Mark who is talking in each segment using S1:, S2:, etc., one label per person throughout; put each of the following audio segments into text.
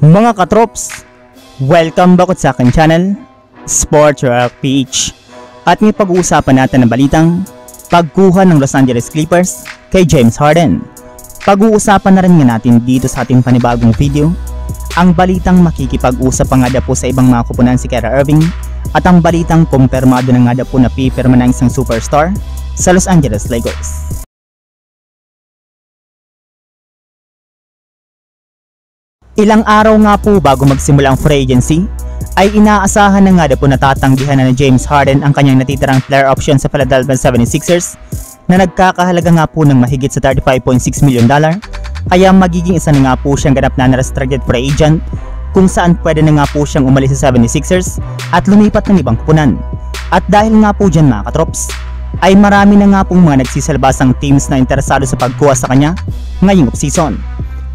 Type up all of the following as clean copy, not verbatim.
S1: Mga katrops, welcome back sa aking channel, Sports Rock PH. At may pag-uusapan natin ng balitang pagkuha ng Los Angeles Clippers kay James Harden. Pag-uusapan na rin nga natin dito sa ating panibagong video ang balitang makikipag-usap pa nga daw po sa ibang mga kupunan si Kyrie Irving at ang balitang kumpirmado na nga daw po na pipirma ng isang superstar sa Los Angeles Lakers. Ilang araw nga po bago magsimula ang free agency ay inaasahan na nga daw po natatanggihan na ni James Harden ang kanyang natitirang player option sa Philadelphia 76ers na nagkakahalaga nga po ng mahigit sa $35.6 million, kaya magiging isa na nga po siyang ganap na restricted free agent kung saan pwede na nga po siyang umalis sa 76ers at lumipat ng ibang kupunan. At dahil nga po dyan mga katrops, ay marami na nga pong mga nagsisalbasang teams na interesado sa pagkuha sa kanya ngayong offseason.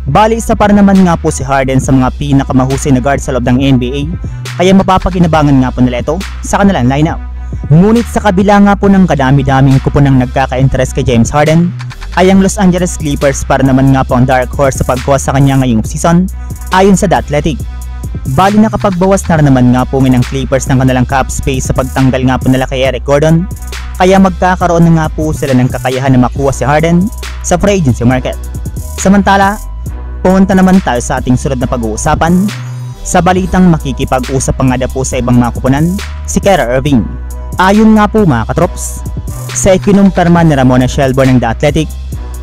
S1: Bali, isa para naman nga po si Harden sa mga pinakamahusay na guard sa loob ng NBA, kaya mapapakinabangan nga po nila ito sa kanilang lineup. Ngunit sa kabila nga po ng kadami-daming kupunang nagkaka-interest kay James Harden, ay ang Los Angeles Clippers para naman nga po ang dark horse sa pagkuha sa kanya ngayong season ayon sa The Athletic. Bali, nakapagbawas na naman nga po ng Clippers ng kanilang cap space sa pagtanggal nga po nila kay Eric Gordon, kaya magkakaroon na nga po sila ng kakayahan na makuha si Harden sa free agency market. Samantala, pumunta naman tayo sa ating sunod na pag-uusapan sa balitang makikipag-usap pa nga daw po sa ibang mga kupunan si Kyrie Irving. Ayon nga po mga katrops, sa ikinumpirma ni Ramona Shelburne ng The Athletic,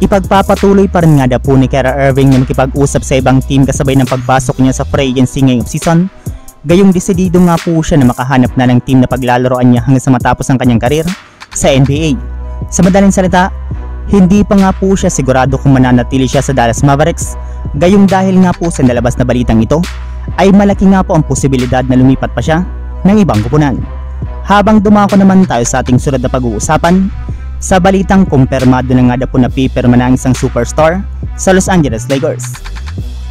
S1: ipagpapatuloy pa rin nga daw po ni Kyrie Irving na makipag-usap sa ibang team kasabay ng pagpasok niya sa free agency ngayong season. Gayong desidido nga po siya na makahanap na ng team na paglalaroan niya hanggang sa matapos ang kanyang karir sa NBA. Sa madaling salita, hindi pa nga po siya sigurado kung mananatili siya sa Dallas Mavericks, gayong dahil nga po sa nalabas na balitang ito ay malaki nga po ang posibilidad na lumipat pa siya ng ibang kupunan. Habang dumako naman tayo sa ating sunod na pag-uusapan sa balitang kumpirmado na nga daw po na pipirma na ang isang superstar sa Los Angeles Lakers.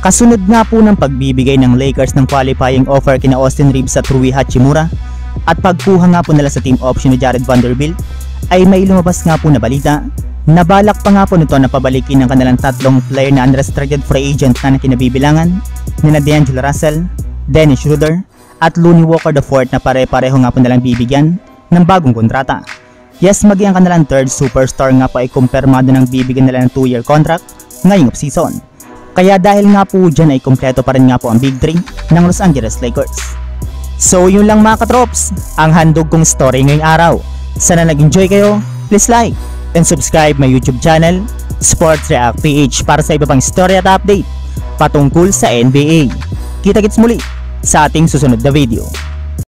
S1: Kasunod nga po ng pagbibigay ng Lakers ng qualifying offer kina Austin Reeves at Rui Hachimura at pagkuha nga po nila sa team option ni Jared Vanderbilt, ay may lumabas nga po na balita na balak pa nga po nito na pabalikin ng kanilang tatlong player na unrestricted free agent na kinabibilangan nina D'Angelo Russell, Dennis Schroeder at Looney Walker IV na pare-pareho nga po nalang bibigyan ng bagong kontrata. Yes, maging ang kanilang third superstar nga po ay kumpirmado ng bibigyan nila ng 2-year contract ngayong offseason. Kaya dahil nga po dyan ay kompleto pa rin nga po ang Big 3 ng Los Angeles Lakers. So yun lang mga katrops, ang handog kong story ngayong araw. Sana nag-enjoy kayo, please like and subscribe my YouTube channel, Sports React PH, para sa iba pang story at update patungkol sa NBA. Kita-kits muli sa ating susunod na video.